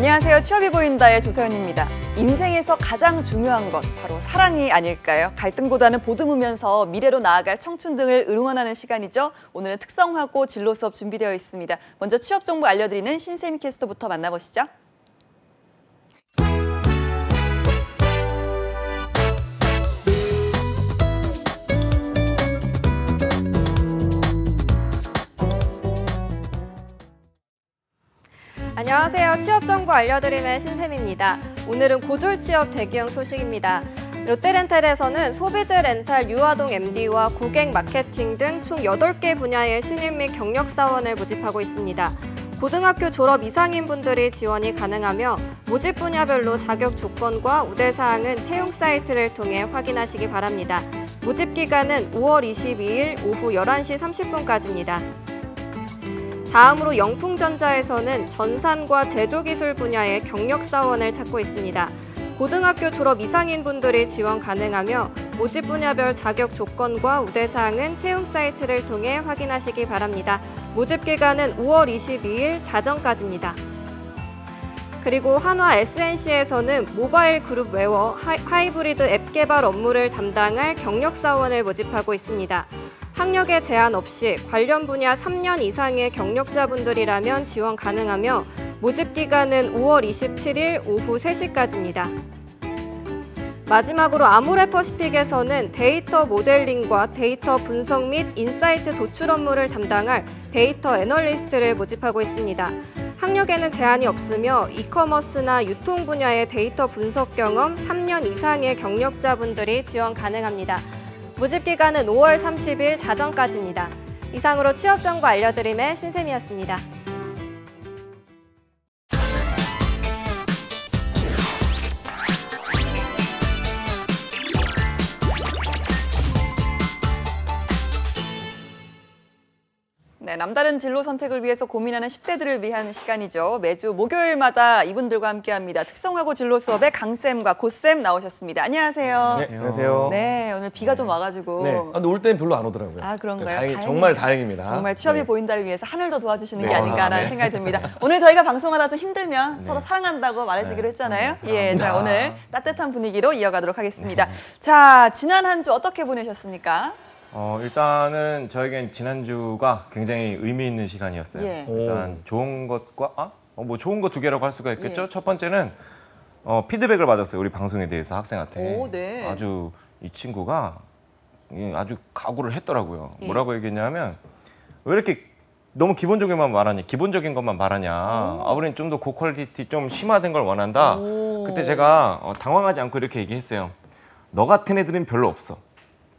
안녕하세요. 취업이 보인다의 조서연입니다. 인생에서 가장 중요한 것 바로 사랑이 아닐까요? 갈등보다는 보듬으면서 미래로 나아갈 청춘 등을 응원하는 시간이죠. 오늘은 특성화고 진로 수업 준비되어 있습니다. 먼저 취업 정보 알려드리는 신세미 캐스터부터 만나보시죠. 안녕하세요. 취업 정보 알려드리는 신샘입니다. 오늘은 고졸 취업 대기형 소식입니다. 롯데렌탈에서는 소비재 렌탈 유아동 MD와 고객 마케팅 등 총 8개 분야의 신입 및 경력 사원을 모집하고 있습니다. 고등학교 졸업 이상인 분들이 지원이 가능하며 모집 분야별로 자격 조건과 우대사항은 채용 사이트를 통해 확인하시기 바랍니다. 모집 기간은 5월 22일 오후 11시 30분까지입니다. 다음으로 영풍전자에서는 전산과 제조기술 분야의 경력사원을 찾고 있습니다. 고등학교 졸업 이상인 분들이 지원 가능하며 모집 분야별 자격 조건과 우대사항은 채용 사이트를 통해 확인하시기 바랍니다. 모집 기간은 5월 22일 자정까지입니다. 그리고 한화 SNC에서는 모바일 그룹 웨어 하이브리드 앱 개발 업무를 담당할 경력사원을 모집하고 있습니다. 학력에 제한 없이 관련 분야 3년 이상의 경력자분들이라면 지원 가능하며 모집 기간은 5월 27일 오후 3시까지입니다. 마지막으로 아모레퍼시픽에서는 데이터 모델링과 데이터 분석 및 인사이트 도출 업무를 담당할 데이터 애널리스트를 모집하고 있습니다. 학력에는 제한이 없으며 이커머스나 유통 분야의 데이터 분석 경험 3년 이상의 경력자분들이 지원 가능합니다. 모집 기간은 5월 30일 자정까지입니다. 이상으로 취업 정보 알려드림의 신샘이었습니다. 네, 남다른 진로 선택을 위해서 고민하는 10대들을 위한 시간이죠. 매주 목요일마다 이분들과 함께합니다. 특성화고 진로 수업의 강쌤과 고쌤 나오셨습니다. 안녕하세요. 네, 안녕하세요. 네, 오늘 비가 좀 와가지고. 네, 근데 올 때는 별로 안 오더라고요. 아, 그런가요? 정말 다행입니다. 정말 취업이 네. 보인다를 위해서 하늘 더 도와주시는 게 네. 아닌가라는 네. 생각이 듭니다. 오늘 저희가 방송하다 좀 힘들면 네. 서로 사랑한다고 말해주기로 네. 했잖아요. 네, 예, 자, 사랑합니다. 오늘 따뜻한 분위기로 이어가도록 하겠습니다. 자, 지난 한 주 어떻게 보내셨습니까? 일단은 저에겐 지난주가 굉장히 의미 있는 시간이었어요. 예. 일단 좋은 것과 뭐 좋은 거 두 개라고 할 수가 있겠죠. 예. 첫 번째는 피드백을 받았어요. 우리 방송에 대해서 학생한테. 오, 네. 아주 이 친구가 아주 각오를 했더라고요. 예. 뭐라고 얘기했냐면 왜 이렇게 너무 기본적인 것만 말하냐. 우리는 좀 더 고퀄리티 좀 심화된 걸 원한다. 오. 그때 제가 당황하지 않고 이렇게 얘기했어요. 너 같은 애들은 별로 없어.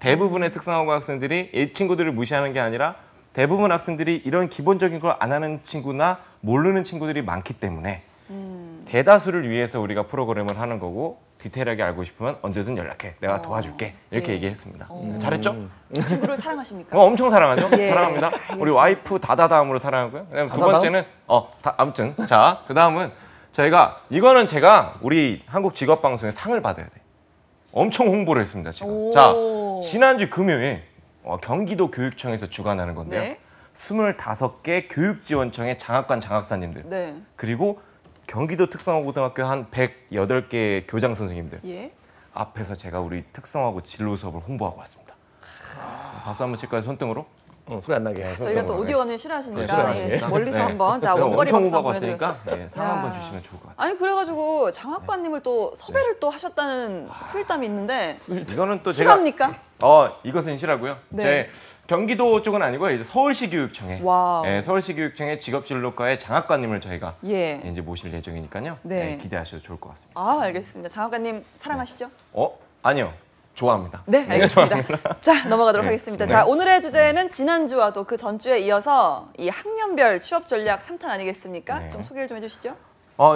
대부분의 특성화고 학생들이 이 친구들을 무시하는 게 아니라 대부분 학생들이 이런 기본적인 걸 안 하는 친구나 모르는 친구들이 많기 때문에 대다수를 위해서 우리가 프로그램을 하는 거고 디테일하게 알고 싶으면 언제든 연락해. 내가 도와줄게. 이렇게 예. 얘기했습니다. 잘했죠? 이 친구를 사랑하십니까? 엄청 사랑하죠? 예. 사랑합니다. 우리 와이프 다다다음으로 사랑하고요. 그다음에 두 다다다음? 번째는 아무튼 자, 그다음은 이거는 제가 우리 한국 직업방송에 상을 받아야 돼. 엄청 홍보를 했습니다, 제가. 오. 자, 지난주 금요일 경기도 교육청에서 주관하는 건데요. 네. 25개 교육지원청의 장학관 장학사님들 네. 그리고 경기도 특성화고등학교 한 108개 교장 선생님들 예. 앞에서 제가 우리 특성화고 진로 수업을 홍보하고 왔습니다. 박수 한번 칠까요, 손등으로? 소리 안 나게. 저희가 또 오디오는 싫어하시니까 네, 싫어하시네. 멀리서 네. 한번 자 제가 원거리 엄청 박수 홍보하고 한번 해드릴게요. 왔으니까 상 야. 한번 주시면 좋을 것 같아요. 아니 그래가지고 장학관님을 또 섭외를 또 하셨다는 후일담이 있는데 이거는 또 제가 실합니까? 이것은 실하고요. 네. 제 경기도 쪽은 아니고요. 이제 서울시 교육청에 와우. 서울시 교육청의 직업진로과의 장학관님을 저희가 예. 이제 모실 예정이니까요. 네. 기대하셔도 좋을 것 같습니다. 아 알겠습니다. 장학관님 사랑하시죠? 아니요. 좋아합니다. 네, 알겠습니다. 자, 넘어가도록 네. 하겠습니다. 네. 자, 오늘의 주제는 지난주와 또 그 전주에 이어서 이 학년별 취업 전략 3탄 아니겠습니까? 네. 좀 소개를 좀 해주시죠.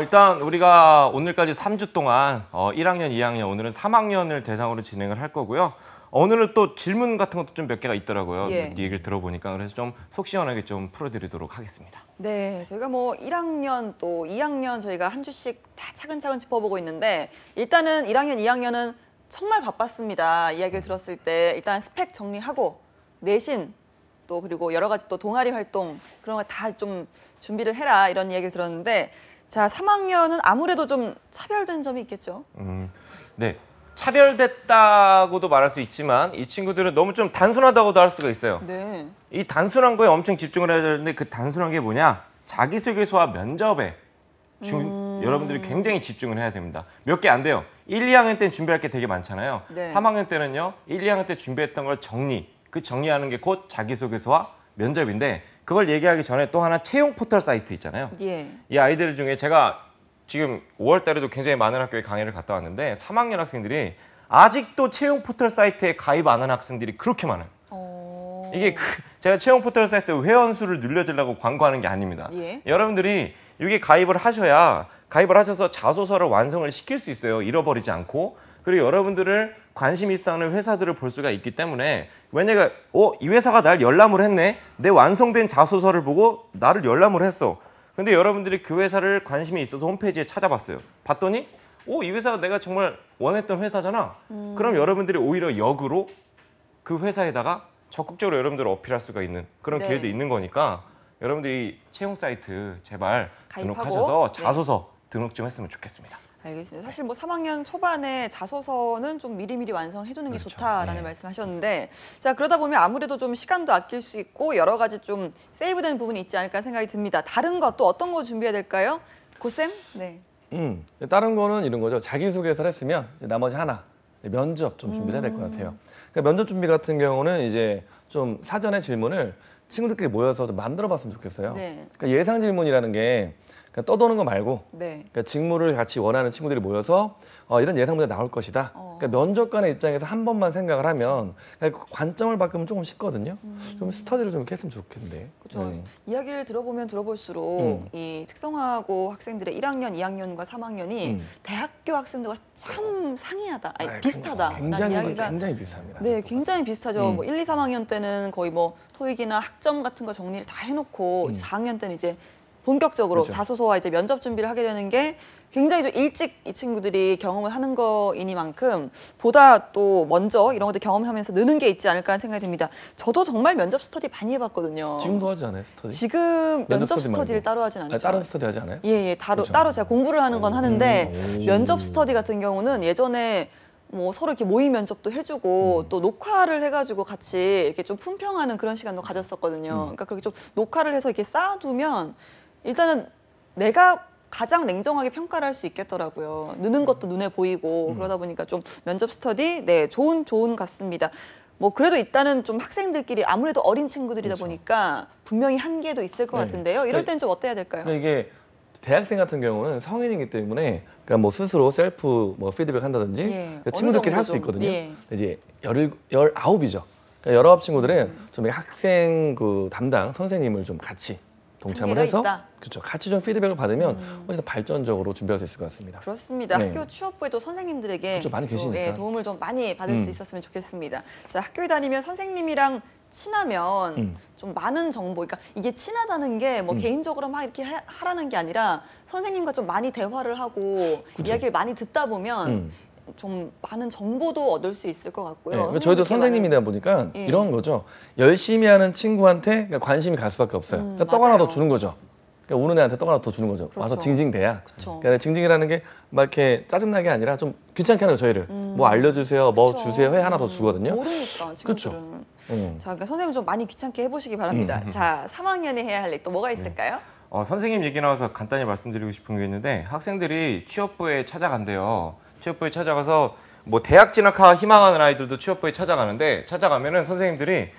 일단 우리가 오늘까지 3주 동안 1학년, 2학년, 오늘은 3학년을 대상으로 진행을 할 거고요. 오늘은 또 질문 같은 것도 좀 몇 개가 있더라고요. 예. 얘기를 들어보니까. 그래서 좀 속 시원하게 좀 풀어드리도록 하겠습니다. 네, 저희가 뭐 1학년 또 2학년 저희가 한 주씩 다 차근차근 짚어보고 있는데 일단은 1학년, 2학년은 정말 바빴습니다. 이야기를 들었을 때 일단 스펙 정리하고 내신 또 그리고 여러 가지 또 동아리 활동 그런 거 다 좀 준비를 해라 이런 이야기를 들었는데 자, 3학년은 아무래도 좀 차별된 점이 있겠죠. 네. 차별됐다고도 말할 수 있지만 이 친구들은 너무 좀 단순하다고도 할 수가 있어요. 네. 이 단순한 거에 엄청 집중을 해야 되는데 그 단순한 게 뭐냐? 자기소개서와 면접에 여러분들이 굉장히 집중을 해야 됩니다. 몇 개 안 돼요. 1, 2학년 때는 준비할 게 되게 많잖아요. 네. 3학년 때는요. 1, 2학년 때 준비했던 걸 그 정리하는 게 곧 자기소개서와 면접인데 그걸 얘기하기 전에 또 하나 채용 포털 사이트 있잖아요. 예. 이 아이들 중에 제가 지금 5월 달에도 굉장히 많은 학교에 강의를 갔다 왔는데 3학년 학생들이 아직도 채용 포털 사이트에 가입 안 한 학생들이 그렇게 많아요. 이게 제가 채용 포털 사이트 회원 수를 늘려주려고 광고하는 게 아닙니다. 예. 여러분들이 이게 가입을 하셔서 자소서를 완성을 시킬 수 있어요. 잃어버리지 않고. 그리고 여러분들을 관심 있어 하는 회사들을 볼 수가 있기 때문에 만약에 이 회사가 날 열람을 했네. 내 완성된 자소서를 보고 나를 열람을 했어. 근데 여러분들이 그 회사를 관심이 있어서 홈페이지에 찾아봤어요. 봤더니 이 회사가 내가 정말 원했던 회사잖아. 그럼 여러분들이 오히려 역으로 그 회사에다가 적극적으로 여러분들을 어필할 수가 있는 그런 네. 기회도 있는 거니까 여러분들이 채용 사이트 제발 가입하고, 등록하셔서 네. 자소서 등록 좀 했으면 좋겠습니다. 알겠습니다. 사실 뭐 3학년 초반에 자소서는 좀 미리미리 완성해두는 게 그렇죠. 좋다라는 네. 말씀하셨는데, 자 그러다 보면 아무래도 좀 시간도 아낄 수 있고 여러 가지 좀 세이브된 부분이 있지 않을까 생각이 듭니다. 다른 것도 어떤 거 준비해야 될까요? 고쌤? 네. 다른 거는 이런 거죠. 자기소개서를 했으면 나머지 하나 면접 좀 준비를 해야 될 것 같아요. 그러니까 면접 준비 같은 경우는 이제 좀 사전에 질문을 친구들끼리 모여서 좀 만들어봤으면 좋겠어요. 네. 그러니까 예상 질문이라는 게 그러니까 떠도는 거 말고 네. 그러니까 직무를 같이 원하는 친구들이 모여서 이런 예상 문제 나올 것이다. 그러니까 면접관의 입장에서 한 번만 생각을 하면 그러니까 관점을 바꾸면 조금 쉽거든요. 좀 스터디를 좀 이렇게 했으면 좋겠는데. 그렇죠. 이야기를 들어보면 들어볼수록 이 특성화고 학생들의 1학년, 2학년과 3학년이 대학교 학생들과 참 상이하다, 아니, 비슷하다라는 이야기가 굉장히 비슷합니다. 네, 굉장히 비슷하죠. 뭐 1, 2, 3학년 때는 거의 뭐 토익이나 학점 같은 거 정리를 다 해놓고 4학년 때는 이제 본격적으로 그렇죠. 자소서와 이제 면접 준비를 하게 되는 게 굉장히 좀 일찍 이 친구들이 경험을 하는 거이니만큼 보다 또 먼저 이런 것들 경험하면서 느는 게 있지 않을까 하는 생각이 듭니다. 저도 정말 면접 스터디 많이 해봤거든요. 지금도 하지 않아요, 스터디? 지금 면접 스터디 스터디를 말고. 따로 하진 않죠. 다른 스터디 하지 않아요? 예, 그렇죠. 따로 제가 공부를 하는 건 하는데 오. 면접 스터디 같은 경우는 예전에 뭐 서로 이렇게 모의 면접도 해주고 또 녹화를 해가지고 같이 이렇게 좀 품평하는 그런 시간도 가졌었거든요. 그러니까 그렇게 좀 녹화를 해서 이렇게 쌓아두면 일단은 내가 가장 냉정하게 평가를 할 수 있겠더라고요. 느는 것도 눈에 보이고 그러다 보니까 좀 면접 스터디 좋은 같습니다. 뭐 그래도 일단은 좀 학생들끼리 아무래도 어린 친구들이다 그렇죠. 보니까 분명히 한계도 있을 것 네. 같은데요. 이럴 땐 좀 어때야 될까요? 그러니까 이게 대학생 같은 경우는 성인이기 때문에 그러니까 뭐 스스로 셀프 뭐 피드백 한다든지 예, 그러니까 친구들끼리 어느 할 수 정도 좀, 있거든요. 예. 이제 19이죠. 그러니까 19 친구들은 좀 학생 그 담당 선생님을 좀 같이 동참을 한계가 해서 있다. 그렇죠. 같이 좀 피드백을 받으면 훨씬 더 발전적으로 준비할 수 있을 것 같습니다. 그렇습니다. 네. 학교 취업부에도 선생님들에게 그렇죠, 많이 또, 계시니까. 도움을 좀 많이 받을 수 있었으면 좋겠습니다. 자, 학교에 다니면 선생님이랑 친하면 좀 많은 정보, 그러니까 이게 친하다는 게 뭐 개인적으로 막 이렇게 하라는 게 아니라 선생님과 좀 많이 대화를 하고 그쵸. 이야기를 많이 듣다 보면 좀 많은 정보도 얻을 수 있을 것 같고요. 네, 그러니까 저희도 선생님이다 보니까 예. 이런 거죠. 열심히 하는 친구한테 그러니까 관심이 갈 수밖에 없어요. 그러니까 떡 하나 더 맞아요. 주는 거죠. 그러니까 우는 애한테 떡 하나 더 주는 거죠. 그렇죠. 와서 징징대야. 그쵸. 그러니까 징징이라는 게 막 이렇게 짜증나게 아니라 좀 귀찮게 하는 거 저희를. 뭐 알려주세요, 뭐 그쵸. 주세요 해 하나 더 주거든요. 모르니까 친구들은. 그렇죠. 자, 그러니까 선생님 좀 많이 귀찮게 해보시기 바랍니다. 자, 3학년에 해야 할 일 또 뭐가 있을까요? 선생님 얘기 나와서 간단히 말씀드리고 싶은 게 있는데 학생들이 취업부에 찾아간대요. 취업부에 찾아가서 뭐 대학 진학하 희망하는 아이들도 취업부에 찾아가는데 찾아가면은 선생님들이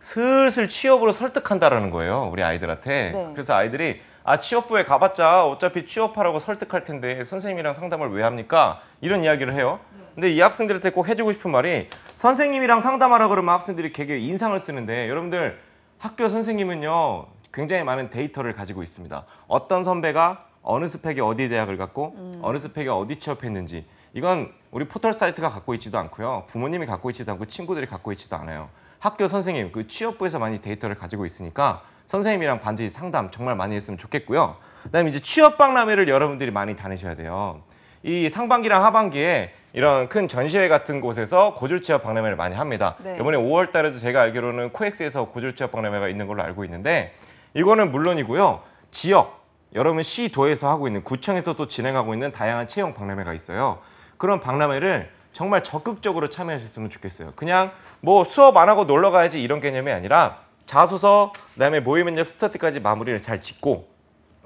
슬슬 취업으로 설득한다라는 거예요. 우리 아이들한테. 네. 그래서 아이들이 취업부에 가봤자 어차피 취업하라고 설득할 텐데 선생님이랑 상담을 왜 합니까? 이런 이야기를 해요. 근데 이 학생들한테 꼭 해주고 싶은 말이 선생님이랑 상담하라 그러면 학생들이 되게 인상을 쓰는데 여러분들 학교 선생님은요 굉장히 많은 데이터를 가지고 있습니다. 어떤 선배가 어느 스펙에 어디 대학을 갔고 어느 스펙에 어디 취업했는지 이건 우리 포털 사이트가 갖고 있지도 않고요. 부모님이 갖고 있지도 않고 친구들이 갖고 있지도 않아요. 학교 선생님, 그 취업부에서 많이 데이터를 가지고 있으니까 선생님이랑 반드시 상담 정말 많이 했으면 좋겠고요. 그다음에 이제 취업 박람회를 여러분들이 많이 다니셔야 돼요. 이 상반기랑 하반기에 이런 큰 전시회 같은 곳에서 고졸 취업 박람회를 많이 합니다. 네. 이번에 5월 달에도 제가 알기로는 코엑스에서 고졸 취업 박람회가 있는 걸로 알고 있는데 이거는 물론이고요. 지역, 여러분 시도에서 하고 있는 구청에서 또 진행하고 있는 다양한 채용 박람회가 있어요. 그런 박람회를 정말 적극적으로 참여하셨으면 좋겠어요. 그냥 뭐 수업 안 하고 놀러 가야지 이런 개념이 아니라 자소서, 그다음에 모의 면접 스터디까지 마무리를 잘 짓고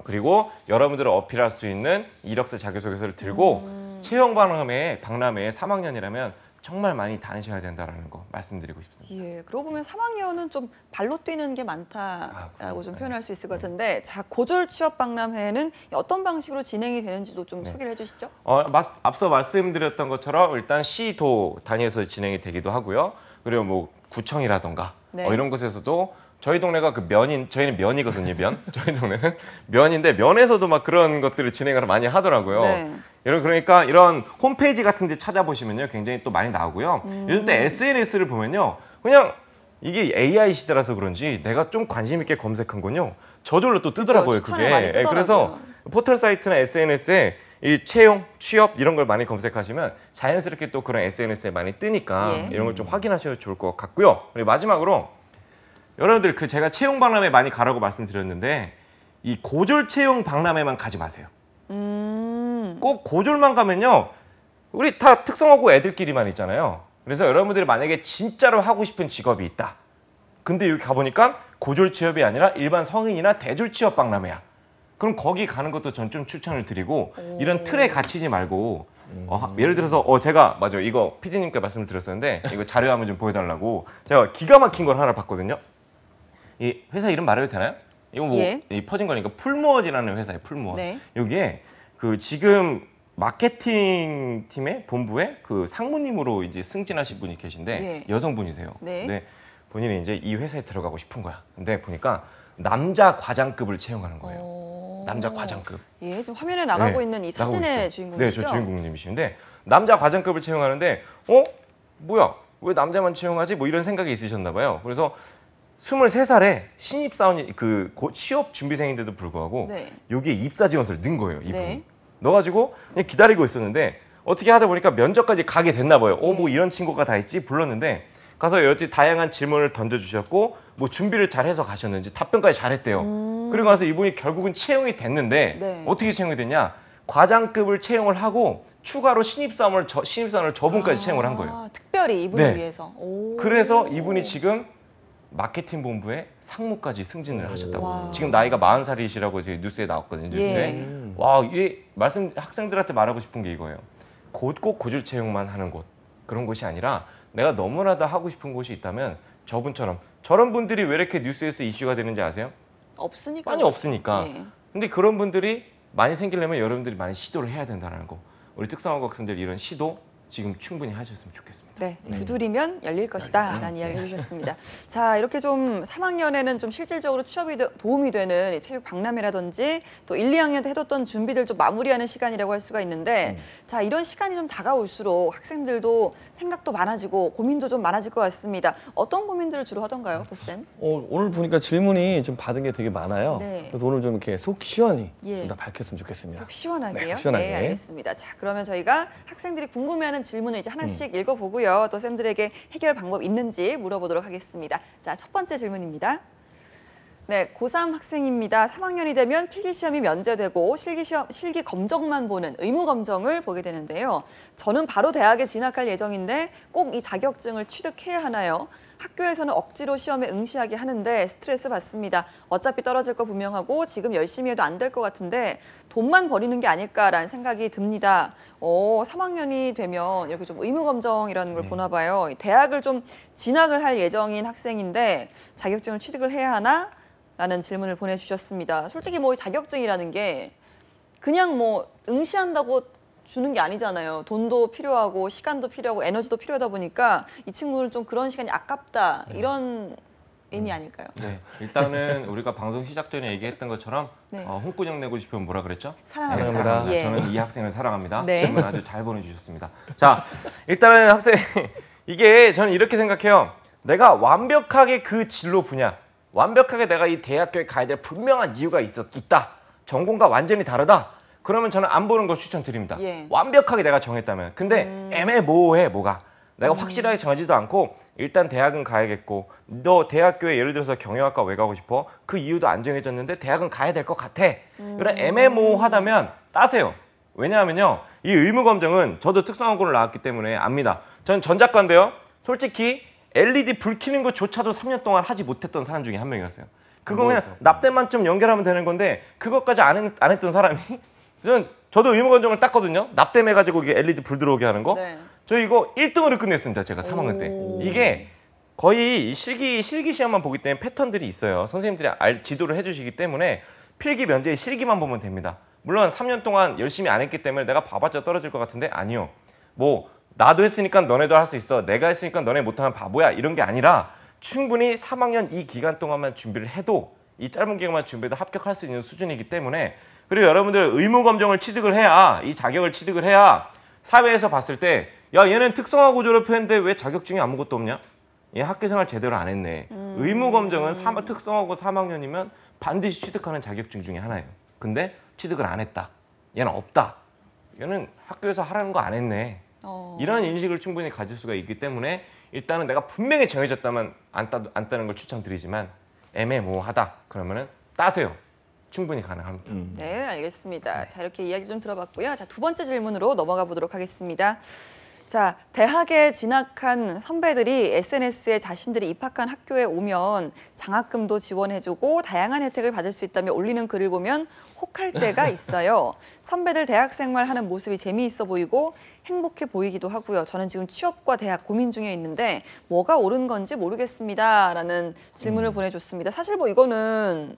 그리고 여러분들을 어필할 수 있는 이력서 자기소개서를 들고 채용 박람회에 3학년이라면 정말 많이 다니셔야 된다라는 거 말씀드리고 싶습니다. 예, 그러고 보면 3학년은 좀 발로 뛰는 게 많다라고 좀 표현할 수 있을 것 같은데, 자 고졸 취업 박람회는 어떤 방식으로 진행이 되는지도 좀 소개를 해주시죠. 앞서 말씀드렸던 것처럼 일단 시도 단위에서 진행이 되기도 하고요. 그리고 뭐 구청이라던가 네. 이런 곳에서도 저희 동네가 저희는 면이거든요, 면. 저희 동네는 면인데 면에서도 막 그런 것들을 진행을 많이 하더라고요. 네. 그러니까 이런 홈페이지 같은 데 찾아보시면요. 굉장히 또 많이 나오고요. 요즘 때 SNS를 보면요. 그냥 이게 AI 시대라서 그런지 내가 좀 관심 있게 검색한 건요. 저절로 또 뜨더라고요, 추천에 그게. 많이 뜨더라고요. 그래서 포털 사이트나 SNS에 이 채용, 취업 이런 걸 많이 검색하시면 자연스럽게 또 그런 SNS에 많이 뜨니까 예. 이런 걸 좀 확인하셔도 좋을 것 같고요. 그리고 마지막으로 여러분들 제가 채용 박람회 많이 가라고 말씀드렸는데 이 고졸 채용 박람회만 가지 마세요. 꼭 고졸만 가면요. 우리 다 특성화고 애들끼리만 있잖아요. 그래서 여러분들이 만약에 진짜로 하고 싶은 직업이 있다. 근데 여기 가보니까 고졸 취업이 아니라 일반 성인이나 대졸 취업 박람회야. 그럼 거기 가는 것도 전 좀 추천을 드리고 이런 틀에 갇히지 말고 예를 들어서 제가 맞아요. 이거 PD님께 말씀을 드렸었는데 이거 자료 한번 좀 보여달라고 제가 기가 막힌 걸 하나 봤거든요. 이 회사 이름 말해도 되나요? 이거 뭐 예. 퍼진 거니까 풀무엇이라는 회사예요. 풀무엇. 네. 여기에 그 지금 마케팅 팀의 본부에 그 상무님으로 이제 승진하신 분이 계신데 예. 여성분이세요. 네. 근데 본인이 이제 이 회사에 들어가고 싶은 거야. 근데 보니까 남자 과장급을 채용하는 거예요. 남자 과장급. 예, 지금 화면에 나가고 네, 있는 이 나가고 사진의 있죠. 주인공이시죠? 네, 저 주인공님이신데 남자 과장급을 채용하는데 뭐야? 왜 남자만 채용하지? 뭐 이런 생각이 있으셨나 봐요. 그래서 23살에 신입사원이 취업 준비생인데도 불구하고 네. 여기에 입사 지원서를 넣은 거예요. 이분이. 네. 넣어가지고 그냥 기다리고 있었는데 어떻게 하다 보니까 면접까지 가게 됐나 봐요. 뭐 이런 친구가 다 있지? 불렀는데 가서 여지 다양한 질문을 던져주셨고 뭐 준비를 잘해서 가셨는지 답변까지 잘했대요. 그리고 나서 이분이 결국은 채용이 됐는데 네. 어떻게 채용이 됐냐? 과장급을 채용을 하고 추가로 신입사원을 저분까지 채용을 한 거예요. 특별히 이분을 네. 위해서. 오. 그래서 이분이 지금 마케팅 본부에 상무까지 승진을 하셨다고. 와. 지금 나이가 40살이시라고 뉴스에 나왔거든요. 뉴스에. 예. 와, 이 학생들한테 말하고 싶은 게 이거예요. 꼭 고졸 채용만 하는 곳. 그런 곳이 아니라 내가 너무나도 하고 싶은 곳이 있다면 저분처럼 저런 분들이 왜 이렇게 뉴스에서 이슈가 되는지 아세요? 없으니까. 많이 없으니까. 예. 근데 그런 분들이 많이 생기려면 여러분들이 많이 시도를 해야 된다는 거. 우리 특성화고 학생들 이런 시도 지금 충분히 하셨으면 좋겠습니다. 네, 두드리면 열릴 것이다 라는 이야기 해주셨습니다. 자, 이렇게 좀 3학년에는 좀 실질적으로 취업이 도움이 되는 이 체육 박람회라든지 또 1, 2학년 때 해뒀던 준비들 좀 마무리하는 시간이라고 할 수가 있는데 자, 이런 시간이 좀 다가올수록 학생들도 생각도 많아지고 고민도 좀 많아질 것 같습니다. 어떤 고민들을 주로 하던가요, 보쌤? 오늘 보니까 질문이 좀 받은 게 되게 많아요. 네. 그래서 오늘 좀 이렇게 속 시원히 예. 좀 다 밝혔으면 좋겠습니다. 속 시원하게요? 네, 속 시원하게. 네, 알겠습니다. 자, 그러면 저희가 학생들이 궁금해하는 질문을 이제 하나씩 읽어보고요. 또 쌤들에게 해결 방법 있는지 물어보도록 하겠습니다. 자, 첫 번째 질문입니다. 네, 고3 학생입니다. 3학년이 되면 필기시험이 면제되고 실기 검정만 보는 의무 검정을 보게 되는데요. 저는 바로 대학에 진학할 예정인데 꼭 이 자격증을 취득해야 하나요? 학교에서는 억지로 시험에 응시하게 하는데 스트레스 받습니다. 어차피 떨어질 거 분명하고 지금 열심히 해도 안 될 것 같은데 돈만 버리는 게 아닐까라는 생각이 듭니다. 3학년이 되면 이렇게 좀 의무검정이라는 걸 보나 봐요. 대학을 좀 진학을 할 예정인 학생인데 자격증을 취득을 해야 하나? 라는 질문을 보내주셨습니다. 솔직히 뭐 자격증이라는 게 그냥 뭐 응시한다고 주는 게 아니잖아요. 돈도 필요하고 시간도 필요하고 에너지도 필요하다 보니까 이 친구는 좀 그런 시간이 아깝다 이런 의미 아닐까요? 네, 일단은 우리가 방송 시작 전에 얘기했던 것처럼 네. 홍군형 내고 싶으면 뭐라 그랬죠? 사랑합니다. 네, 사랑합니다. 예. 저는 이 학생을 사랑합니다. 네. 질문 아주 잘 보내주셨습니다. 자, 일단은 학생 이게 저는 이렇게 생각해요. 내가 완벽하게 그 진로 분야, 완벽하게 내가 이 대학교에 가야 될 분명한 이유가 있다. 전공과 완전히 다르다. 그러면 저는 안 보는 걸 추천드립니다. 예. 완벽하게 내가 정했다면. 근데 애매모호해 뭐가. 내가 확실하게 정하지도 않고 일단 대학은 가야겠고 너 대학교에 예를 들어서 경영학과 왜 가고 싶어? 그 이유도 안 정해졌는데 대학은 가야 될 것 같아. 이런 애매모호하다면 따세요. 왜냐하면요. 이 의무검정은 저도 특성화고를 나왔기 때문에 압니다. 전 전작가인데요. 솔직히 LED 불 켜는 것조차도 3년 동안 하지 못했던 사람 중에 한 명이었어요. 그거 그냥 납땜만 좀 연결하면 되는 건데 그것까지 안 했던 사람이 저도 의무검정을 땄거든요. 납땜해가지고 이게 LED 불 들어오게 하는 거. 네. 저 이거 1등으로 끝냈습니다. 제가 3학년 때. 이게 거의 실기 시험만 보기 때문에 패턴들이 있어요. 선생님들이 지도를 해주시기 때문에 필기 면제의 실기만 보면 됩니다. 물론 3년 동안 열심히 안 했기 때문에 내가 봐봤자 떨어질 것 같은데 아니요. 뭐 나도 했으니까 너네도 할 수 있어. 내가 했으니까 너네 못하면 바보야. 이런 게 아니라 충분히 3학년 이 기간 동안만 준비를 해도 이 짧은 기간만 준비해도 합격할 수 있는 수준이기 때문에 그리고 여러분들 의무검정을 취득을 해야 이 자격을 취득을 해야 사회에서 봤을 때 야 얘는 특성화고 졸업했는데 왜 자격증이 아무것도 없냐? 얘 학교생활 제대로 안 했네. 의무검정은 특성화고 3학년이면 반드시 취득하는 자격증 중에 하나예요. 근데 취득을 안 했다. 얘는 없다. 얘는 학교에서 하라는 거 안 했네. 이런 인식을 충분히 가질 수가 있기 때문에 일단은 내가 분명히 정해졌다면 안 따는 걸 추천드리지만 애매모호하다. 그러면은 따세요. 충분히 가능합니다. 네, 알겠습니다. 자, 이렇게 이야기 좀 들어봤고요. 자, 두 번째 질문으로 넘어가 보도록 하겠습니다. 자, 대학에 진학한 선배들이 SNS에 자신들이 입학한 학교에 오면 장학금도 지원해주고 다양한 혜택을 받을 수 있다며 올리는 글을 보면 혹할 때가 있어요. 선배들 대학 생활하는 모습이 재미있어 보이고 행복해 보이기도 하고요. 저는 지금 취업과 대학 고민 중에 있는데 뭐가 옳은 건지 모르겠습니다. 라는 질문을 보내줬습니다. 사실 뭐 이거는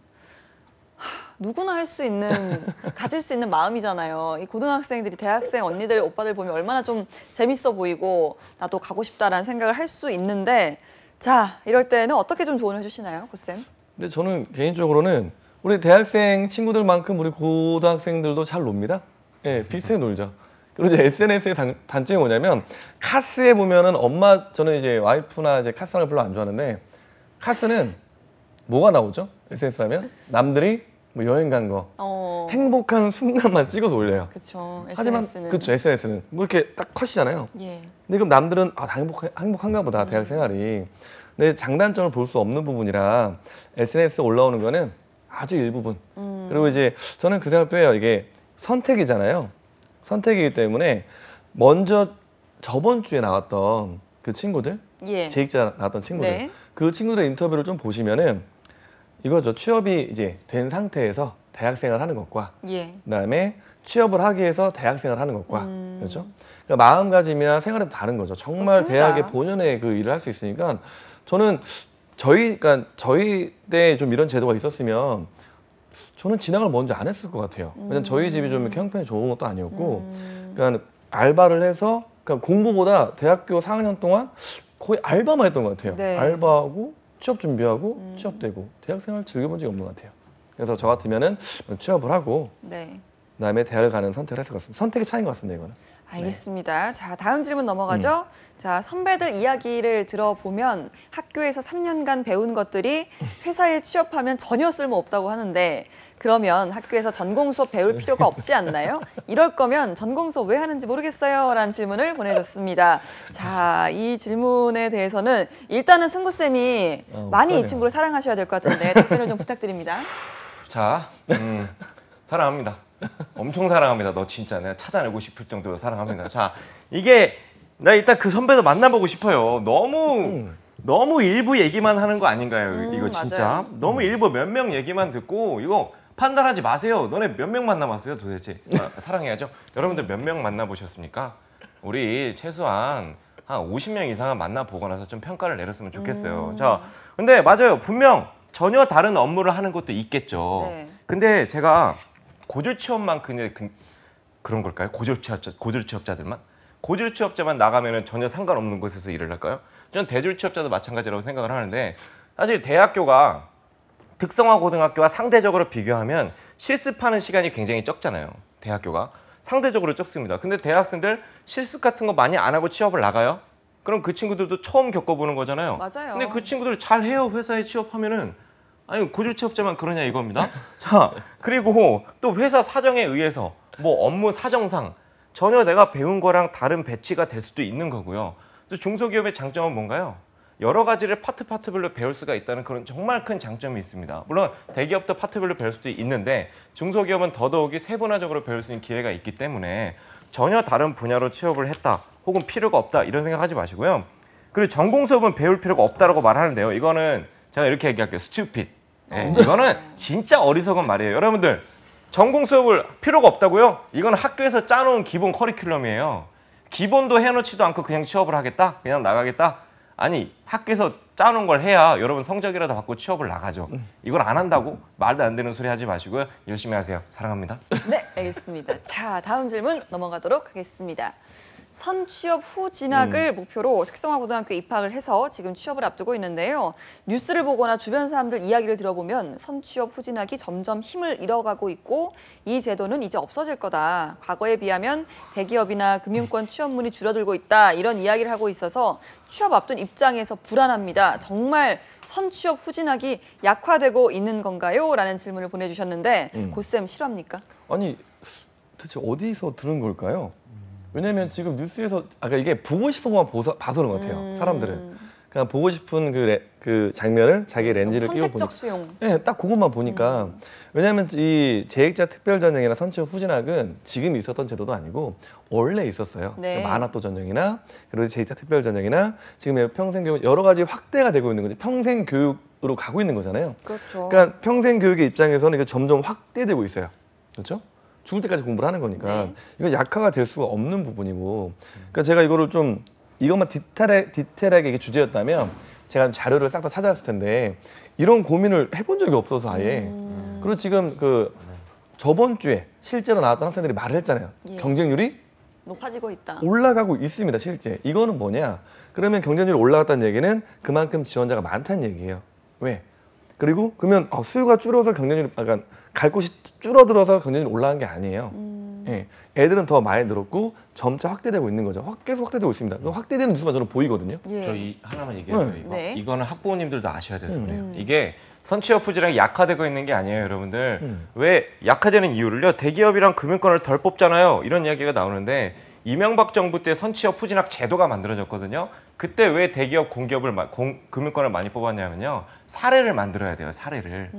누구나 할 수 있는, 가질 수 있는 마음이잖아요. 이 고등학생들이 대학생 언니들, 오빠들 보면 얼마나 좀 재밌어 보이고 나도 가고 싶다라는 생각을 할 수 있는데 자, 이럴 때는 어떻게 좀 조언을 해주시나요, 고쌤? 근데 저는 개인적으로는 우리 대학생 친구들만큼 우리 고등학생들도 잘 놉니다. 예, 비슷하게 놀죠. 그리고 이제 SNS의 단점이 뭐냐면 카스에 보면은 저는 이제 와이프나 이제 카스를 별로 안 좋아하는데 카스는 뭐가 나오죠? SNS라면 남들이 뭐 여행 간 거, 행복한 순간만 찍어서 올려요. 그렇죠. 하지만 그렇죠. SNS는 뭐 이렇게 딱 컷이잖아요. 예. 근데 그럼 남들은 다 행복한가 보다 대학 생활이. 근데 장단점을 볼 수 없는 부분이라 SNS에 올라오는 거는 아주 일부분. 그리고 이제 저는 그 생각도 해요. 이게 선택이잖아요. 선택이기 때문에 먼저 저번 주에 나왔던 그 친구들, 예. 재익자 나왔던 친구들, 네. 그 친구들의 인터뷰를 좀 보시면은 이거죠. 취업이 이제 된 상태에서 대학생활 하는 것과 예. 그다음에 취업을 하기 위해서 대학생활 하는 것과 그렇죠. 그러니까 마음가짐이나 생활이 다른 거죠. 정말 맞습니다. 대학의 본연의 그 일을 할 수 있으니까 저는 그러니까 저희 때 좀 이런 제도가 있었으면 저는 진학을 먼저 안 했을 것 같아요. 왜냐면 저희 집이 좀 이렇게 형편이 좋은 것도 아니었고 그러니까 알바를 해서 그러니까 공부보다 대학교 4학년 동안 거의 알바만 했던 것 같아요. 네. 알바하고 취업 준비하고 취업되고 대학생활 즐겨본 적이 없는 것 같아요. 그래서 저 같으면은 취업을 하고 네. 그다음에 대학을 가는 선택을 했을 것 같습니다. 선택의 차이인 것 같습니다. 이거는. 알겠습니다. 자, 다음 질문 넘어가죠. 자, 선배들 이야기를 들어보면 학교에서 3년간 배운 것들이 회사에 취업하면 전혀 쓸모없다고 하는데 그러면 학교에서 전공 수업 배울 필요가 없지 않나요? 이럴 거면 전공 수업 왜 하는지 모르겠어요. 라는 질문을 보내줬습니다. 자, 이 질문에 대해서는 일단은 승구쌤이 많이 이 그러네요. 친구를 사랑하셔야 될 것 같은데 답변을 좀 부탁드립니다. 자, 사랑합니다. 엄청 사랑합니다. 너 진짜 내가 찾아내고 싶을 정도로 사랑합니다. 자, 이게 나 일단 그 선배도 만나보고 싶어요. 너무 일부 얘기만 하는 거 아닌가요? 이거 진짜 맞아요. 너무 일부 몇 명 얘기만 듣고 이거 판단하지 마세요. 너네 몇 명 만나봤어요, 도대체? 사랑해야죠. 여러분들 몇 명 만나보셨습니까? 우리 최소한 한 50명 이상은 만나보고 나서 좀 평가를 내렸으면 좋겠어요. 자, 근데 맞아요. 분명 전혀 다른 업무를 하는 것도 있겠죠. 네. 근데 제가 고졸 취업만 그런 걸까요? 고졸 취업자들만? 고졸 취업자만 나가면은 전혀 상관없는 곳에서 일을 할까요? 전 대졸 취업자도 마찬가지라고 생각을 하는데 사실 대학교가 특성화 고등학교와 상대적으로 비교하면 실습하는 시간이 굉장히 적잖아요. 대학교가 상대적으로 적습니다. 근데 대학생들 실습 같은 거 많이 안 하고 취업을 나가요? 그럼 그 친구들도 처음 겪어보는 거잖아요. 맞아요. 근데 그 친구들 잘 해요. 회사에 취업하면은. 아니 고졸 취업자만 그러냐 이겁니다. 자, 그리고 또 회사 사정에 의해서 뭐 업무 사정상 전혀 내가 배운 거랑 다른 배치가 될 수도 있는 거고요. 또 중소기업의 장점은 뭔가요? 여러 가지를 파트별로 배울 수가 있다는 그런 정말 큰 장점이 있습니다. 물론 대기업도 파트별로 배울 수도 있는데 중소기업은 더더욱이 세분화적으로 배울 수 있는 기회가 있기 때문에 전혀 다른 분야로 취업을 했다 혹은 필요가 없다 이런 생각하지 마시고요. 그리고 전공 수업은 배울 필요가 없다라고 말하는데요. 이거는 제가 이렇게 얘기할게요. 스튜핏. 네, 이거는 진짜 어리석은 말이에요. 여러분들 전공 수업을 필요가 없다고요? 이건 학교에서 짜놓은 기본 커리큘럼이에요. 기본도 해놓지도 않고 그냥 취업을 하겠다? 그냥 나가겠다? 아니 학교에서 짜놓은 걸 해야 여러분 성적이라도 받고 취업을 나가죠. 이걸 안 한다고? 말도 안 되는 소리 하지 마시고요. 열심히 하세요. 사랑합니다. 네, 알겠습니다. 자, 다음 질문 넘어가도록 하겠습니다. 선취업 후 진학을 목표로 특성화고등학교에 입학을 해서 지금 취업을 앞두고 있는데요. 뉴스를 보거나 주변 사람들 이야기를 들어보면 선취업 후 진학이 점점 힘을 잃어가고 있고 이 제도는 이제 없어질 거다. 과거에 비하면 대기업이나 금융권 취업문이 줄어들고 있다. 이런 이야기를 하고 있어서 취업 앞둔 입장에서 불안합니다. 정말 선취업 후 진학이 약화되고 있는 건가요? 라는 질문을 보내주셨는데 고쌤 실화입니까? 아니 대체 어디서 들은 걸까요? 왜냐면 지금 뉴스에서 아까 이게 보고 싶은 것만 봐서 그런 것 같아요. 사람들은 그냥 보고 싶은 그 장면을 자기 렌즈를 끼워 보니까 선택적 수용. 네, 딱 그것만 보니까 왜냐하면 이 재직자 특별전형이나 선취업 후진학은 지금 있었던 제도도 아니고 원래 있었어요. 네. 그러니까 만학도 전형이나 그리고 재직자 특별전형이나 지금 평생교육 여러 가지 확대가 되고 있는 거죠. 평생교육으로 가고 있는 거잖아요. 그렇죠. 그러니까 평생교육의 입장에서는 이게 점점 확대되고 있어요. 그렇죠? 죽을 때까지 공부를 하는 거니까 네. 이건 약화가 될 수가 없는 부분이고 그러니까 제가 이거를 좀 이것만 디테일하게 이게 주제였다면 제가 자료를 싹 다 찾아왔을 텐데 이런 고민을 해본 적이 없어서 아예 그리고 지금 그 저번 주에 실제로 나왔던 학생들이 말을 했잖아요. 예. 경쟁률이 높아지고 있다. 올라가고 있습니다. 실제 이거는 뭐냐 그러면 경쟁률이 올라갔다는 얘기는 그만큼 지원자가 많다는 얘기예요. 왜? 그리고 그러면 수요가 줄어서 경쟁률이 약간 갈 곳이 줄어들어서 경쟁률이 올라간 게 아니에요. 예, 애들은 더 많이 늘었고 점차 확대되고 있는 거죠. 계속 확대되고 있습니다. 그 확대되는 뉴스만 저는 보이거든요. 예. 저희 하나만 얘기해요. 이거. 네. 이거는 학부모님들도 아셔야 돼서 그래요. 이게 선취업 후진학이 약화되고 있는 게 아니에요, 여러분들. 왜 약화되는 이유를요. 대기업이랑 금융권을 덜 뽑잖아요. 이런 이야기가 나오는데 이명박 정부 때 선취업 후진학 제도가 만들어졌거든요. 그때 왜 대기업 공기업을 금융권을 많이 뽑았냐면요. 사례를 만들어야 돼요. 사례를.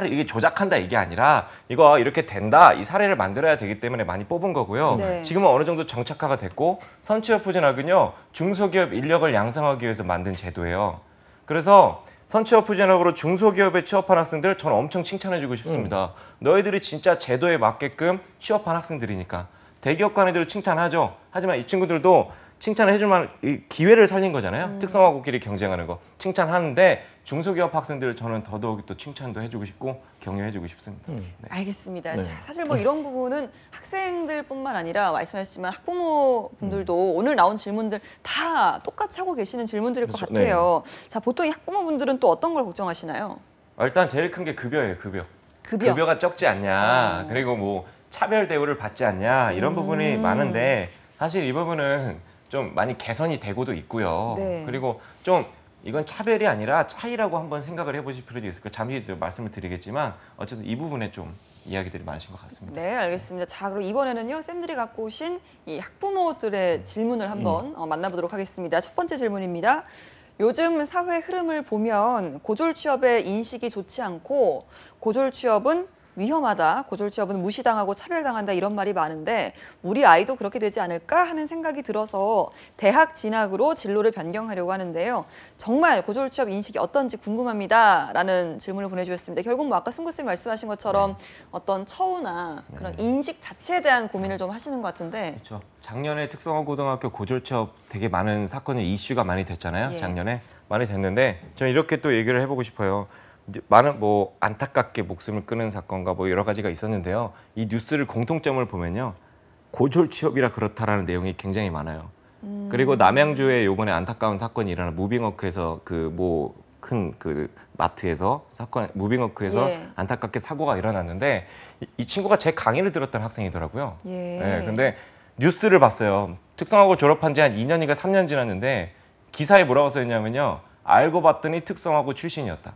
이게 조작한다 이게 아니라 이거 이렇게 된다. 이 사례를 만들어야 되기 때문에 많이 뽑은 거고요. 네. 지금은 어느 정도 정착화가 됐고 선취업 후진학은요. 중소기업 인력을 양성하기 위해서 만든 제도예요. 그래서 선취업 후진학으로 중소기업에 취업한 학생들 저는 엄청 칭찬해주고 싶습니다. 너희들이 진짜 제도에 맞게끔 취업한 학생들이니까. 대기업 간 애들 칭찬하죠. 하지만 이 친구들도 칭찬을 해줄 만한 기회를 살린 거잖아요. 특성화고끼리 경쟁하는 거. 칭찬하는데 중소기업 학생들 저는 더더욱 또 칭찬도 해주고 싶고 격려해주고 싶습니다. 네. 알겠습니다. 네. 자, 사실 뭐 이런 부분은 학생들뿐만 아니라 말씀하셨지만 학부모분들도 오늘 나온 질문들 다 똑같이 하고 계시는 질문들일 것 그렇죠. 같아요. 자, 보통 이 학부모분들은 또 어떤 걸 걱정하시나요? 일단 제일 큰 게 급여예요. 급여. 급여. 급여가 적지 않냐. 그리고 뭐 차별 대우를 받지 않냐. 이런 부분이 많은데 사실 이 부분은 좀 많이 개선이 되고도 있고요. 네. 그리고 좀 이건 차별이 아니라 차이라고 한번 생각을 해보실 필요도 있을 거예요. 잠시 또 말씀을 드리겠지만 어쨌든 이 부분에 좀 이야기들이 많으신 것 같습니다. 네, 알겠습니다. 자, 그럼 이번에는요, 쌤들이 갖고 오신 이 학부모들의 질문을 한번 만나보도록 하겠습니다. 첫 번째 질문입니다. 요즘 사회 흐름을 보면 고졸 취업의 인식이 좋지 않고 고졸 취업은 위험하다, 고졸 취업은 무시당하고 차별당한다 이런 말이 많은데 우리 아이도 그렇게 되지 않을까 하는 생각이 들어서 대학 진학으로 진로를 변경하려고 하는데요. 정말 고졸 취업 인식이 어떤지 궁금합니다. 라는 질문을 보내주셨습니다. 결국 뭐 아까 승구 쌤이 말씀하신 것처럼 어떤 처우나 그런 인식 자체에 대한 고민을 좀 하시는 것 같은데. 그렇죠. 작년에 특성화고등학교 고졸 취업 되게 많은 사건이 이슈가 많이 됐잖아요. 예. 작년에 많이 됐는데 저는 이렇게 또 얘기를 해보고 싶어요. 많은 뭐 안타깝게 목숨을 끊은 사건과 뭐 여러 가지가 있었는데요. 이 뉴스를 공통점을 보면요. 고졸 취업이라 그렇다라는 내용이 굉장히 많아요. 그리고 남양주에 요번에 안타까운 사건이 일어난 무빙워크에서 그 뭐 큰 그 마트에서 무빙워크에서 예. 안타깝게 사고가 일어났는데 이 친구가 제 강의를 들었던 학생이더라고요. 예. 네, 근데 뉴스를 봤어요. 특성화고 졸업한 지 한 2년인가 3년 지났는데 기사에 뭐라고 써있냐면요. 알고 봤더니 특성화고 출신이었다.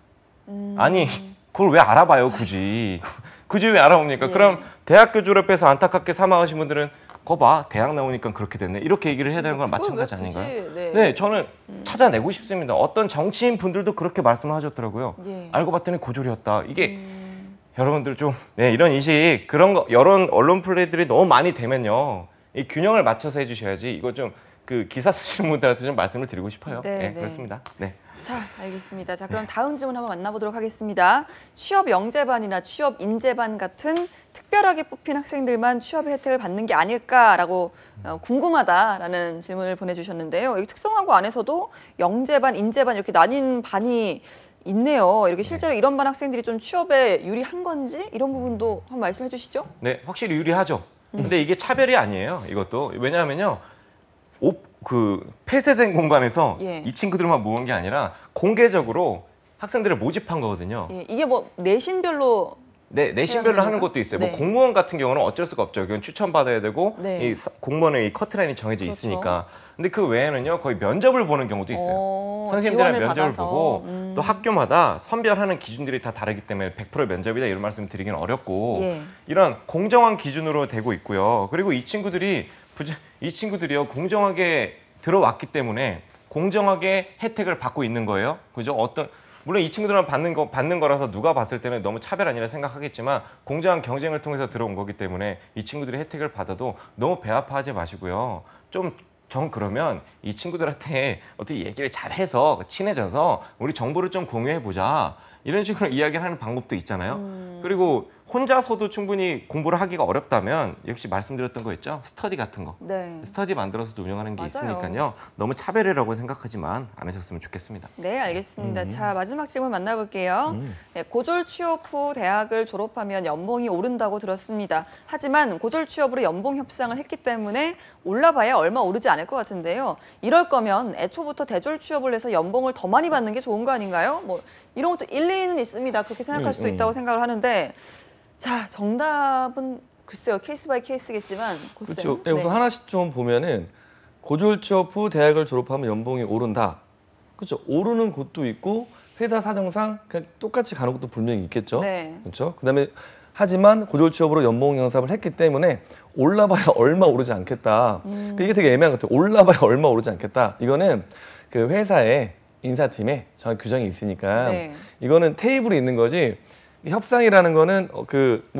아니 그걸 왜 알아봐요 굳이. 굳이 왜 알아봅니까? 예. 그럼 대학교 졸업해서 안타깝게 사망하신 분들은 거 봐, 대학 나오니까 그렇게 됐네. 이렇게 얘기를 해야 되는 건 그걸 마찬가지 왜 굳이, 아닌가요? 네. 네, 저는 찾아내고 싶습니다. 어떤 정치인 분들도 그렇게 말씀을 하셨더라고요. 예. 알고 봤더니 고졸이었다. 이게 여러분들 좀 이런 인식, 그런 거, 여론 언론 플레이들이 너무 많이 되면요, 이 균형을 맞춰서 해주셔야지. 이거 좀 그 기사 쓰시는 분들한테 좀 말씀을 드리고 싶어요. 네, 네, 네. 그렇습니다. 네. 자, 알겠습니다. 자, 그럼 다음 질문 한번 만나보도록 하겠습니다. 취업 영재반이나 취업 인재반 같은 특별하게 뽑힌 학생들만 취업 혜택을 받는 게 아닐까라고 궁금하다라는 질문을 보내주셨는데요. 이 특성화고 안에서도 영재반, 인재반 이렇게 나뉜 반이 있네요. 이렇게 실제로 이런 반 학생들이 좀 취업에 유리한 건지 이런 부분도 한번 말씀해 주시죠. 네, 확실히 유리하죠. 근데 이게 차별이 아니에요. 이것도 왜냐하면요, 그 폐쇄된 공간에서 예. 이 친구들만 모은 게 아니라 공개적으로 학생들을 모집한 거거든요. 예, 이게 뭐 내신별로 네, 내신별로 해야 하는 됩니까? 것도 있어요. 네. 뭐 공무원 같은 경우는 어쩔 수가 없죠. 이건 추천받아야 되고 네. 이 공무원의 이 커트라인이 정해져 그렇죠. 있으니까. 근데 그 외에는요, 거의 면접을 보는 경우도 있어요. 선생님들의 지원을 면접을 받아서. 보고 또 학교마다 선별하는 기준들이 다 다르기 때문에 100% 면접이다 이런 말씀 드리기는 어렵고 예. 이런 공정한 기준으로 되고 있고요. 그리고 이 친구들이요, 공정하게 들어왔기 때문에 공정하게 혜택을 받고 있는 거예요. 그죠? 물론 이 친구들은 받는 거라서 누가 봤을 때는 너무 차별 아니라 생각하겠지만 공정한 경쟁을 통해서 들어온 거기 때문에 이 친구들이 혜택을 받아도 너무 배 아파하지 마시고요. 그러면 이 친구들한테 어떻게 얘기를 잘해서 친해져서 우리 정보를 좀 공유해 보자. 이런 식으로 이야기를 하는 방법도 있잖아요. 그리고 혼자서도 충분히 공부를 하기가 어렵다면 역시 말씀드렸던 거 있죠. 스터디 같은 거. 네. 스터디 만들어서도 운영하는 게 맞아요. 있으니까요. 너무 차별이라고 생각하지만 않으셨으면 좋겠습니다. 네, 알겠습니다. 자, 마지막 질문 만나볼게요. 네, 고졸 취업 후 대학을 졸업하면 연봉이 오른다고 들었습니다. 하지만 고졸 취업으로 연봉 협상을 했기 때문에 올라봐야 얼마 오르지 않을 것 같은데요. 이럴 거면 애초부터 대졸 취업을 해서 연봉을 더 많이 받는 게 좋은 거 아닌가요? 뭐 이런 것도 일리는 있습니다. 그렇게 생각할 수도 있다고 생각을 하는데, 자, 정답은 글쎄요, 케이스 바이 케이스겠지만 고쌤. 그렇죠. 네, 우선 하나씩 좀 보면은 고졸 취업 후 대학을 졸업하면 연봉이 오른다. 그렇죠. 오르는 곳도 있고 회사 사정상 그냥 똑같이 가는 곳도 분명히 있겠죠. 네. 그렇죠. 그다음에 하지만 고졸 취업으로 연봉 영삽을 했기 때문에 올라봐야 얼마 오르지 않겠다. 그러니까 이게 되게 애매한 것 같아요. 올라봐야 얼마 오르지 않겠다. 이거는 그 회사의 인사팀에 정확히 규정이 있으니까 네. 이거는 테이블에 있는 거지. 이 협상이라는 거는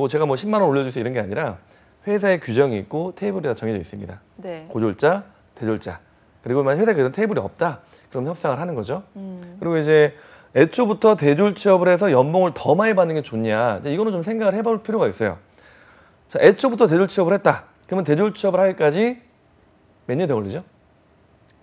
제가 10만 원 올려주세요 이런 게 아니라 회사의 규정이 있고 테이블에 다 정해져 있습니다. 네. 고졸자, 대졸자. 그리고 만약 회사에 그런 테이블이 없다, 그럼 협상을 하는 거죠. 그리고 이제 애초부터 대졸 취업을 해서 연봉을 더 많이 받는 게 좋냐? 이거는 좀 생각을 해볼 필요가 있어요. 자, 애초부터 대졸 취업을 했다. 그러면 대졸 취업을 하기까지 몇 년이 더 걸리죠?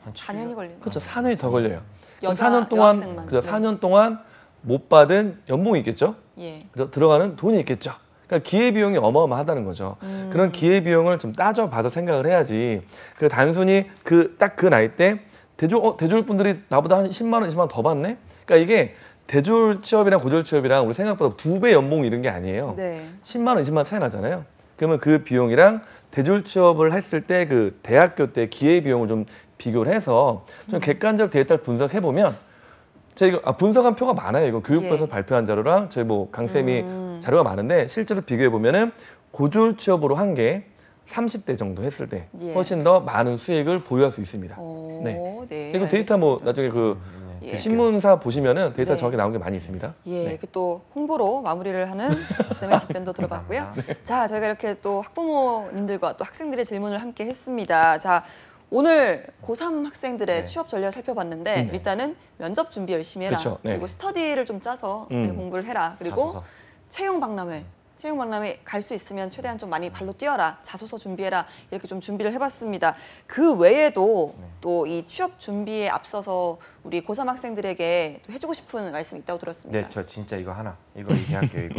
4년이 걸리는 그렇죠. 4년이 더 걸려요. 그럼 여자, 4년 동안, 여학생만. 그죠? 네. 4년 동안 못 받은 연봉이 있겠죠? 예. 그죠? 들어가는 돈이 있겠죠. 그러니까 기회비용이 어마어마하다는 거죠. 그런 기회비용을 좀 따져봐서 생각을 해야지. 그 단순히 딱 그 나이 때 대졸 분들이 나보다 한 10만 원, 20만 원 더 받네? 그러니까 이게 대졸 취업이랑 고졸 취업이랑 우리 생각보다 2배 연봉 이런 게 아니에요. 네. 10만 원, 20만 원 차이 나잖아요. 그러면 그 비용이랑 대졸 취업을 했을 때 그 대학교 때 기회비용을 좀 비교를 해서 좀 객관적 데이터를 분석해 보면 저희가 분석한 표가 많아요. 이거 교육부에서 예. 발표한 자료랑 저희 강쌤이 자료가 많은데 실제로 비교해 보면은 고졸 취업으로 한 게 30대 정도 했을 때 예. 훨씬 더 많은 수익을 보유할 수 있습니다. 오, 네. 네. 이거 데이터 나중에 예. 신문사 보시면은 데이터 네. 정확히 나온 게 많이 있습니다. 예, 네. 이렇게 또 홍보로 마무리를 하는 쌤의 답변도 들어봤고요. 자, 저희가 이렇게 또 학부모님들과 또 학생들의 질문을 함께 했습니다. 자, 오늘 고3 학생들의 네. 취업 전략을 살펴봤는데 일단은 면접 준비 열심히 해라. 그렇죠. 네. 그리고 스터디를 좀 짜서 공부를 해라. 그리고 자소서. 채용 박람회 갈 수 있으면 최대한 좀 많이 발로 뛰어라. 자소서 준비해라. 이렇게 좀 준비를 해봤습니다. 그 외에도 또 이 취업 준비에 앞서서 우리 고3 학생들에게 또 해주고 싶은 말씀이 있다고 들었습니다. 네, 저 진짜 이거 얘기할게요.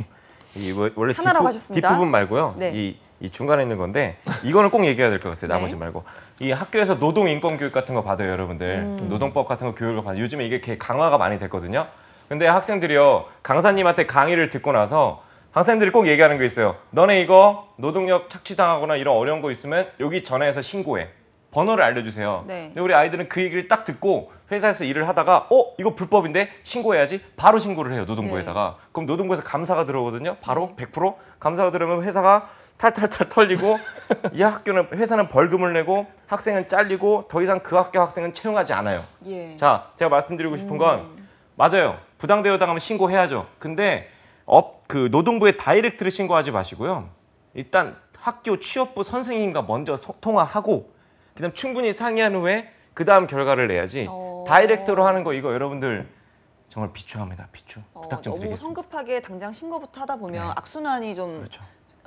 이거 원래 하나라고 하셨습니다. 뒷부분 말고요. 네. 이 중간에 있는 건데 이거는 꼭 얘기해야 될 것 같아요. 나머지 네. 말고. 이 학교에서 노동 인권 교육 같은 거 받아요, 여러분들. 노동법 같은 거 교육을 받아요. 요즘에 이게 강화가 많이 됐거든요. 근데 학생들이요, 강사님한테 강의를 듣고 나서 학생들이 꼭 얘기하는 게 있어요. 너네 이거 노동력 착취당하거나 이런 어려운 거 있으면 여기 전화해서 신고해. 번호를 알려주세요. 네. 근데 우리 아이들은 그 얘기를 딱 듣고 회사에서 일을 하다가 이거 불법인데 신고해야지. 바로 신고를 해요, 노동부에다가. 그럼 노동부에서 감사가 들어오거든요. 바로 100% 감사가 들어오면 회사가 탈탈탈 털리고 이 학교는 회사는 벌금을 내고 학생은 잘리고 더 이상 그 학교 학생은 채용하지 않아요. 예. 자, 제가 말씀드리고 싶은 건 맞아요. 부당대우 당하면 신고해야죠. 근데 그 노동부에 다이렉트를 신고하지 마시고요. 일단 학교 취업부 선생님과 먼저 통화하고 그다음 충분히 상의한 후에 그다음 결과를 내야지. 다이렉트로 하는 거 이거 여러분들 정말 비추합니다. 비추. 부탁 좀 너무 드리겠습니다. 성급하게 당장 신고부터 하다 보면 네. 악순환이 좀 그렇죠.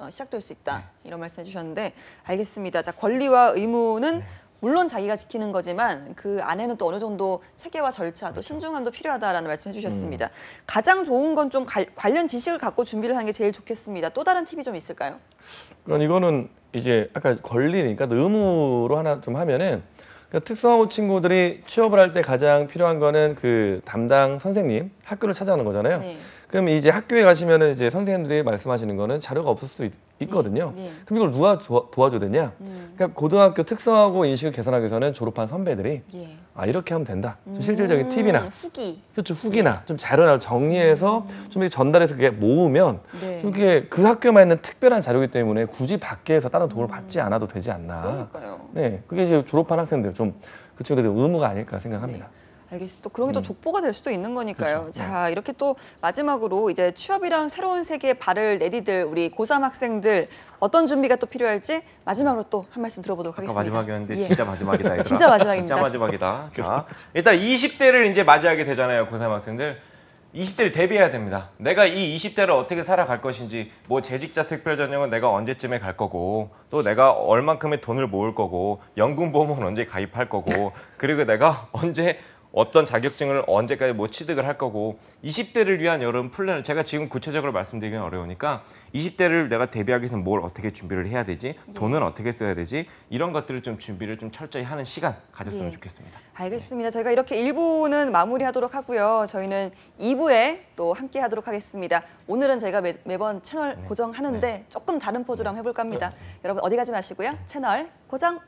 시작될 수 있다. 이런 말씀해 주셨는데 알겠습니다. 자, 권리와 의무는 물론 자기가 지키는 거지만 그 안에는 또 어느 정도 체계와 절차, 또 신중함도 필요하다라는 말씀해 주셨습니다. 가장 좋은 건 좀 관련 지식을 갖고 준비를 하는 게 제일 좋겠습니다. 또 다른 팁이 좀 있을까요? 그러니까 이거는 이제 아까 권리니까 의무로 하나 좀 하면은 그러니까 특성화고 친구들이 취업을 할 때 가장 필요한 거는 그 담당 선생님 학교를 찾아가는 거잖아요. 네. 그럼 이제 학교에 가시면은 이제 선생님들이 말씀하시는 거는 자료가 없을 수도 있거든요. 네. 그럼 이걸 누가 도와줘야 되냐? 그러니까 고등학교 특성화고 인식을 개선하기 위해서는 졸업한 선배들이 예. 아 이렇게 하면 된다. 좀 실질적인 팁이나 후기. 그렇죠 후기나 좀 자료를 정리해서 좀 이렇게 전달해서 그게 모으면 네. 좀 이게 그 학교만 있는 특별한 자료이기 때문에 굳이 밖에서 다른 도움을 받지 않아도 되지 않나. 그러니까요. 네, 그게 이제 졸업한 학생들 좀 그 친구들 의무가 아닐까 생각합니다. 알겠습니다. 또 그런 게 또 족보가 될 수도 있는 거니까요. 그렇죠. 자, 이렇게 또 마지막으로 이제 취업이란 새로운 세계에 발을 내디딜 우리 고3 학생들 어떤 준비가 또 필요할지 마지막으로 또 한 말씀 들어보도록 아까 하겠습니다. 마지막이었는데 예. 진짜 마지막이다. 얘들아. 진짜 마지막입니다. 진짜 마지막이다. 자, 일단 20대를 이제 맞이하게 되잖아요. 고3 학생들. 20대를 대비해야 됩니다. 내가 이 20대를 어떻게 살아갈 것인지, 뭐 재직자 특별 전형은 내가 언제쯤에 갈 거고, 또 내가 얼만큼의 돈을 모을 거고, 연금보험은 언제 가입할 거고, 그리고 내가 언제 어떤 자격증을 언제까지 뭐 취득을 할 거고 20대를 위한 여러 플랜을 제가 지금 구체적으로 말씀드리기는 어려우니까 20대를 내가 대비하기 위해서 뭘 어떻게 준비를 해야 되지? 돈은 어떻게 써야 되지? 이런 것들을 좀 준비를 좀 철저히 하는 시간 가졌으면 예. 좋겠습니다. 알겠습니다. 저희가 이렇게 1부는 마무리하도록 하고요. 저희는 2부에 또 함께 하도록 하겠습니다. 오늘은 저희가 매번 채널 고정하는데 조금 다른 포즈로 한번 해볼까 합니다. 여러분 어디 가지 마시고요. 채널 고정!